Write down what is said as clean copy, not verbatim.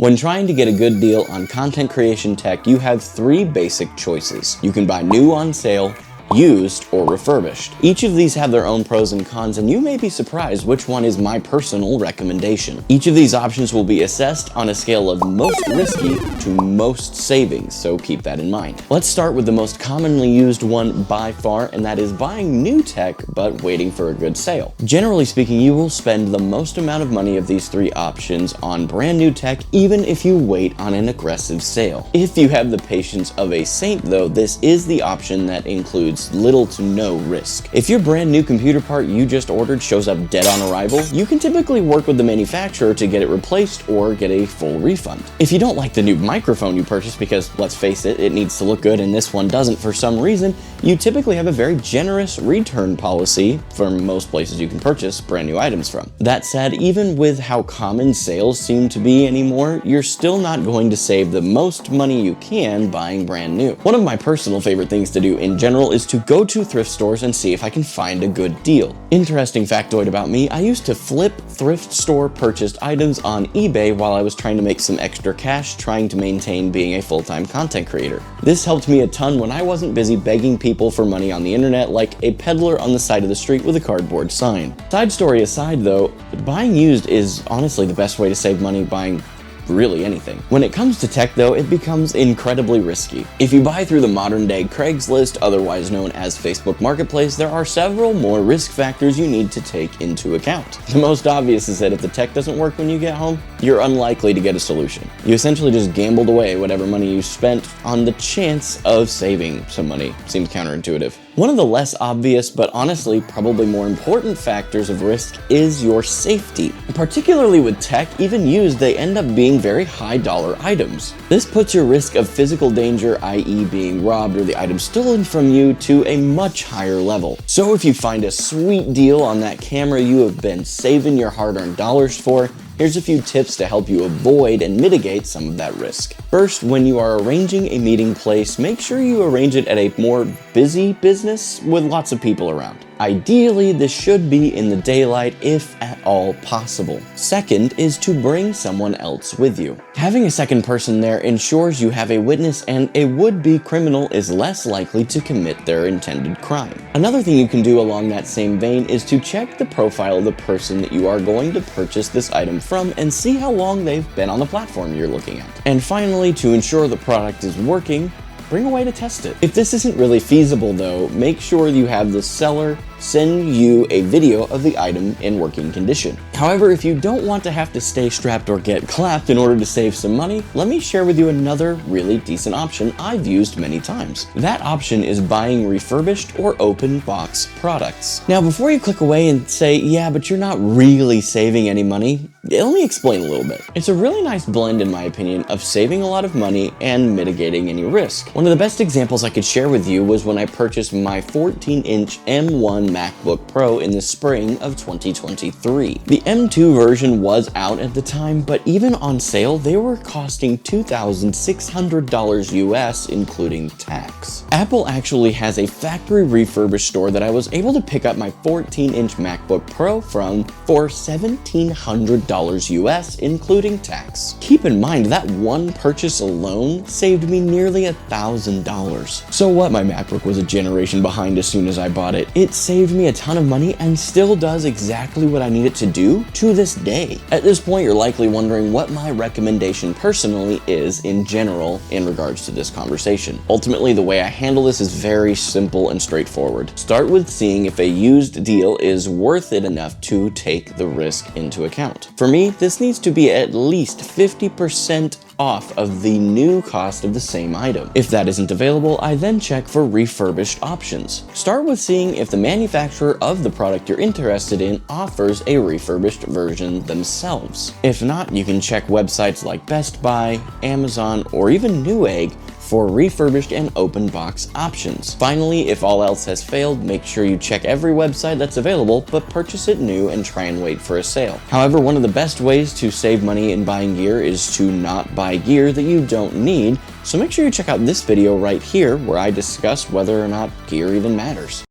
When trying to get a good deal on content creation tech, you have three basic choices. You can buy new on sale, used, or refurbished. Each of these have their own pros and cons, and you may be surprised which one is my personal recommendation. Each of these options will be assessed on a scale of most risky to most savings, so keep that in mind. Let's start with the most commonly used one by far, and that is buying new tech but waiting for a good sale. Generally speaking, you will spend the most amount of money of these three options on brand new tech, even if you wait on an aggressive sale. If you have the patience of a saint though, this is the option that includes little to no risk. If your brand new computer part you just ordered shows up dead on arrival, you can typically work with the manufacturer to get it replaced or get a full refund. If you don't like the new microphone you purchased because, let's face it, it needs to look good and this one doesn't for some reason, you typically have a very generous return policy for most places you can purchase brand new items from. That said, even with how common sales seem to be anymore, you're still not going to save the most money you can buying brand new. One of my personal favorite things to do in general is to go to thrift stores and see if I can find a good deal. Interesting factoid about me, I used to flip thrift store purchased items on eBay while I was trying to make some extra cash trying to maintain being a full-time content creator. This helped me a ton when I wasn't busy begging people for money on the internet like a peddler on the side of the street with a cardboard sign. Side story aside though, buying used is honestly the best way to save money buying really anything. When it comes to tech though, it becomes incredibly risky. If you buy through the modern day Craigslist, otherwise known as Facebook Marketplace, there are several more risk factors you need to take into account. The most obvious is that if the tech doesn't work when you get home, you're unlikely to get a solution. You essentially just gambled away whatever money you spent on the chance of saving some money. Seems counterintuitive. One of the less obvious, but honestly probably more important factors of risk is your safety. Particularly with tech, even used, they end up being very high dollar items. This puts your risk of physical danger, i.e. being robbed or the item stolen from you, to a much higher level. So if you find a sweet deal on that camera you have been saving your hard-earned dollars for, here's a few tips to help you avoid and mitigate some of that risk. First, when you are arranging a meeting place, make sure you arrange it at a more busy business with lots of people around. Ideally, this should be in the daylight if at all possible. Second is to bring someone else with you. Having a second person there ensures you have a witness and a would-be criminal is less likely to commit their intended crime. Another thing you can do along that same vein is to check the profile of the person that you are going to purchase this item from and see how long they've been on the platform you're looking at. And finally, to ensure the product is working, bring a way to test it. If this isn't really feasible though, make sure you have the seller send you a video of the item in working condition. However, if you don't want to have to stay strapped or get clapped in order to save some money, let me share with you another really decent option I've used many times. That option is buying refurbished or open box products. Now, before you click away and say, yeah, but you're not really saving any money, let me explain a little bit. It's a really nice blend, in my opinion, of saving a lot of money and mitigating any risk. One of the best examples I could share with you was when I purchased my 14-inch M1 MacBook Pro in the spring of 2023. The M2 version was out at the time, but even on sale, they were costing $2,600 US, including tax. Apple actually has a factory refurbished store that I was able to pick up my 14-inch MacBook Pro from for $1,700 US, including tax. Keep in mind that one purchase alone saved me nearly $1,000. So what, my MacBook was a generation behind as soon as I bought it. It saved me a ton of money and still does exactly what I need it to do to this day. At this point, you're likely wondering what my recommendation personally is in general in regards to this conversation. Ultimately, the way I handle this is very simple and straightforward. Start with seeing if a used deal is worth it enough to take the risk into account. For me, this needs to be at least 50% off of the new cost of the same item. If that isn't available, I then check for refurbished options. Start with seeing if the manufacturer of the product you're interested in offers a refurbished version themselves. If not, you can check websites like Best Buy, Amazon, or even Newegg for refurbished and open box options. Finally, if all else has failed, make sure you check every website that's available, but purchase it new and try and wait for a sale. However, one of the best ways to save money in buying gear is to not buy gear that you don't need, so make sure you check out this video right here where I discuss whether or not gear even matters.